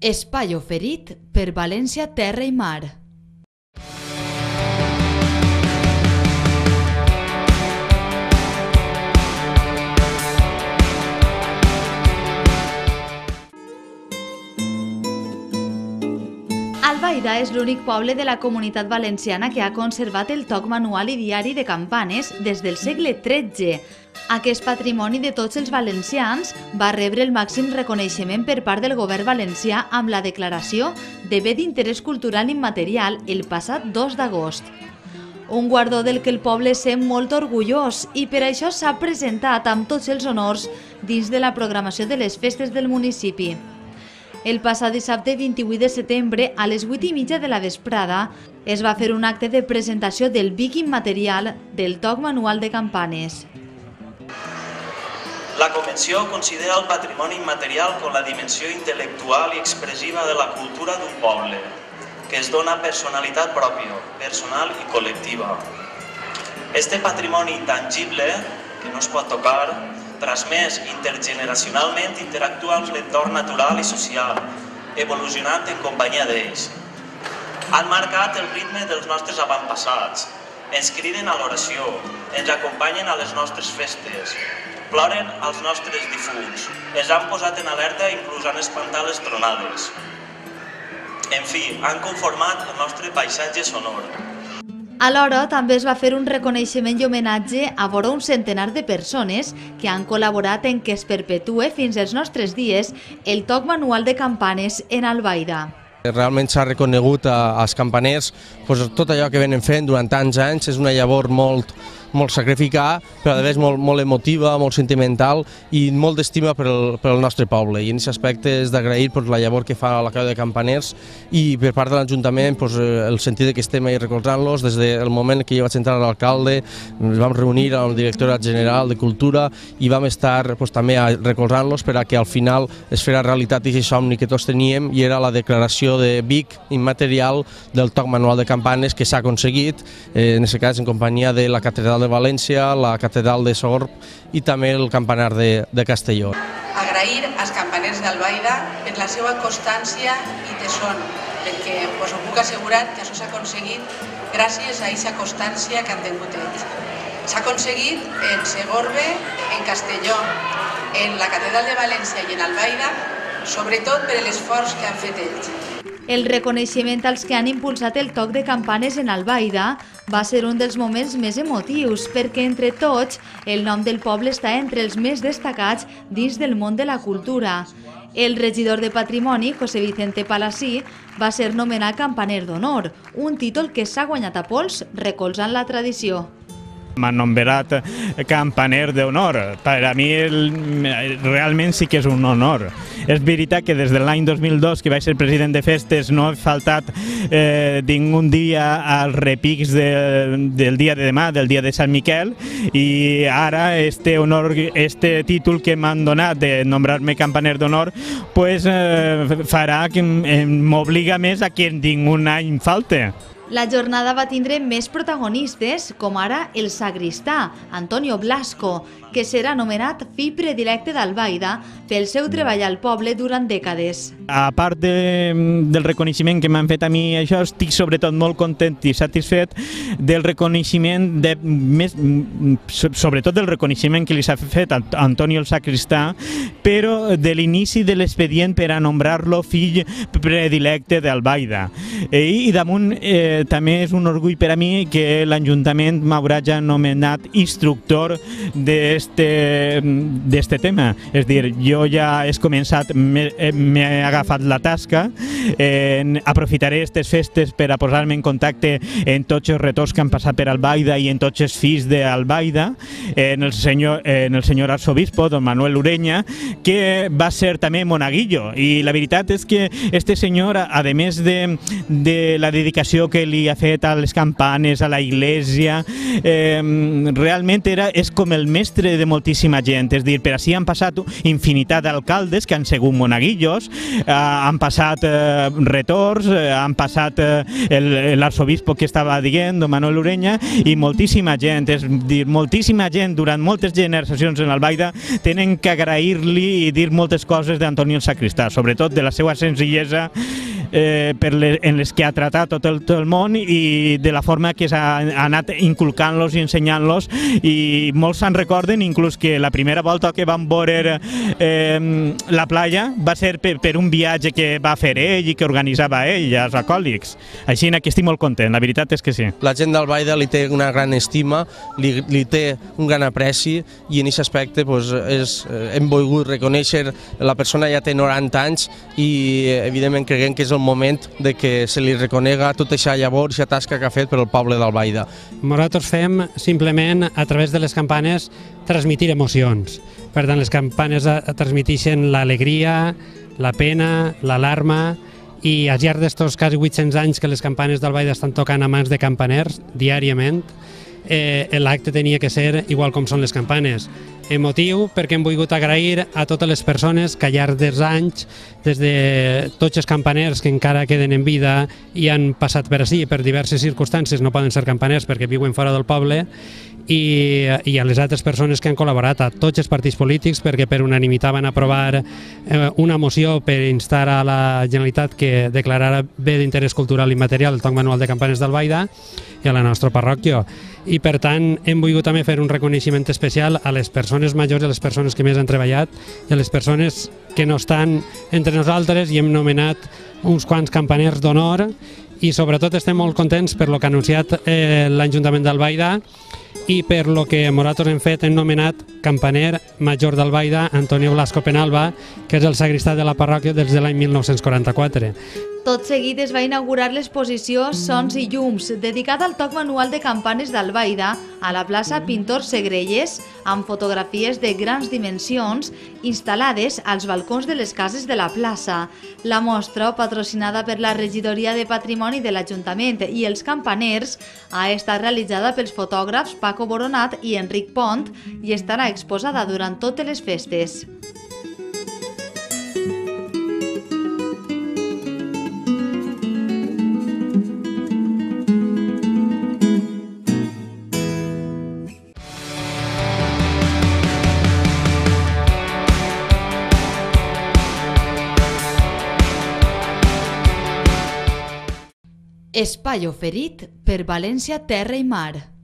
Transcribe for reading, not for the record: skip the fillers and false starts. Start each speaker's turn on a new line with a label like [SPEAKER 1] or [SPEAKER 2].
[SPEAKER 1] Espai oferit per València Terra i Mar. Albaida és l'únic poble de la Comunitat Valenciana que ha conservat el toc manual i diari de campanes des del segle XIII. Aquest patrimoni de tots els valencians va rebre el màxim reconeixement per part del govern valencià amb la declaració de Bé d'Interès Cultural Immaterial el passat 2 d'agost. Un guardó del que el poble sent molt orgullós i per això s'ha presentat amb tots els honors dins de la programació de les festes del municipi. El passat dissabte 28 de setembre, a les 8:30 de la vesprada, es va fer un acte de presentació del BIC immaterial del toc manual de campanes.
[SPEAKER 2] La Convenció considera el patrimoni immaterial com la dimensió intel·lectual i expressiva de la cultura d'un poble, que es dona personalitat pròpia, personal i col·lectiva. Este patrimoni intangible, que no es pot tocar, transmès intergeneracionalment, interactua amb l'entorn natural i social, evolucionant en companyia d'ells. Han marcat el ritme dels nostres avantpassats, ens criden a l'oració, ens acompanyen a les nostres festes, ploren als nostres difunts, ens han posat en alerta i inclús han espantat les tronades. En fi, han conformat el nostre paisatge sonor.
[SPEAKER 1] Alhora, també es va fer un reconeixement i homenatge a vora un centenar de persones que han col·laborat en que es perpetue fins als nostres dies el toc manual de campanes en Albaida.
[SPEAKER 3] Realment s'ha reconegut als campaners tot allò que venen fent durant tants anys. És una llavor molt sacrificada, però a més molt emotiva, molt sentimental i molt d'estima per al nostre poble. I en aquest aspecte és d'agrair la llavor que fa la Cau de Campaners i per part de l'Ajuntament el sentit que estem ahí recolzant-los. Des del moment que jo vaig entrar a l'alcalde ens vam reunir amb el directorat general de Cultura i vam estar també recolzant-los per a que al final es fera realitat aquest somni que tots teníem i era la declaració de BIC immaterial del toc manual de campanes que s'ha aconseguit, en aquest cas en companyia de la Catedral de València, la Catedral de Sogorb i també el campanar de Castelló.
[SPEAKER 4] Agrair als campaners d'Albaida per la seva constància i tesón, perquè us ho puc assegurar que això s'ha aconseguit gràcies a aquesta constància que han tingut ells. S'ha aconseguit en Segorbe, en Castelló, en la Catedral de València i en Albaida, sobretot per l'esforç que han fet ells.
[SPEAKER 1] El reconeixement als que han impulsat el toc de campanes en Albaida va ser un dels moments més emotius perquè entre tots el nom del poble està entre els més destacats dins del món de la cultura. El regidor de Patrimoni, José Vicente Palasí, va ser nomenat campaner d'honor, un títol que s'ha guanyat a pols recolzant la tradició.
[SPEAKER 5] M'han nombrat campaner d'honor. Per a mi realment sí que és un honor. És veritat que des de l'any 2002 que vaig ser president de festes no he faltat ningun dia als repics del dia de demà, del dia de Sant Miquel, i ara este títol que m'han donat de nombrar-me campaner d'honor farà que m'obliga més a que ningun any falte.
[SPEAKER 1] La jornada va tindre més protagonistes, com ara el sagristà, Antonio Blasco, que serà nomenat fill predilecte d'Albaida pel seu treball al poble durant dècades.
[SPEAKER 5] A part del reconeixement que m'han fet a mi, això estic sobretot molt content i satisfet del reconeixement, sobretot del reconeixement que li s'ha fet a Antonio el sagristà, però de l'inici de l'expedient per a nombrar-lo fill predilecte d'Albaida. I damunt també és un orgull per a mi que l'Ajuntament m'haurà ja nomenat instructor d'este tema. És a dir, jo ja he començat, m'he agafat la tasca, aprofitaré aquestes festes per a posar-me en contacte amb tots els retors que han passat per Albaida i en tots els fills d'Albaida, en el senyor arzobispo, don Manuel Ureña, que va ser també monaguillo. I la veritat és que este senyor, a més de la dedicació que li ha fet a les campanes, a la iglesia, realment és com el mestre de moltíssima gent, és dir, per així han passat infinitat d'alcaldes que han sigut monaguillos, han passat retors, han passat l'arzobispo que estava dient, don Manuel Ureña, i moltíssima gent, és dir, moltíssima gent durant moltes generacions en Albaida tenen que agrair-li i dir moltes coses d'Antonio el Sacristà, sobretot de la seva senzillesa en les que ha tratat tot el món i de la forma que ha anat inculcant-los i ensenyant-los, i molts se'n recorden inclús que la primera volta que van veure la playa va ser per un viatge que va fer ell i que organitzava ell als alcohòlics. Així que estic molt content, la veritat és que sí.
[SPEAKER 3] La gent d'Albaida li té una gran estima, li té un gran apreci, i en aquest aspecte hem volgut reconèixer la persona. Ja té 90 anys i evidentment creiem que és el moment de que se li reconega tota aquesta llavor, aquesta tasca que ha fet per al poble d'Albaida.
[SPEAKER 6] Nosaltres fem simplement, a través de les campanes, transmitir emocions. Per tant, les campanes transmiteixen l'alegria, la pena, l'alarma, i al llarg d'estos quasi 800 anys que les campanes d'Albaida estan tocant a mans de campaners diàriament, l'acte tenia que ser igual com són les campanes. Emotiu, perquè hem volgut agrair a totes les persones que al llarg dels anys, des de tots els campaners que encara queden en vida i han passat per ací, per diverses circumstàncies, no poden ser campaners perquè viuen fora del poble, i a les altres persones que han col·laborat, a tots els partits polítics, perquè per unanimitat van aprovar una moció per instar a la Generalitat que declarara bé d'interès cultural i material el Toc Manual de Campanes d'Albaida i a la nostra parròquia. I per tant hem volgut també fer un reconeixement especial a les persones majors i a les persones que més han treballat i a les persones que no estan entre nosaltres, i hem nomenat uns quants campaners d'honor, i sobretot estem molt contents per lo que ha anunciat l'Ajuntament d'Albaida i per lo que nosaltres hem fet, hem nomenat campaner major d'Albaida Antonio Blasco Penalba, que és el sagristà de la parròquia des de l'any 1944.
[SPEAKER 1] Tot seguit es va inaugurar l'exposició Sons i Llums, dedicada al toc manual de campanes d'Albaida, a la plaça Pintor Segrelles, amb fotografies de grans dimensions instal·lades als balcons de les cases de la plaça. La mostra, patrocinada per la Regidoria de Patrimoni de l'Ajuntament i els campaners, ha estat realitzada pels fotògrafs Paco Boronat i Enric Pont i estarà exposada durant totes les festes. Espai oferit per València Terra i Mar.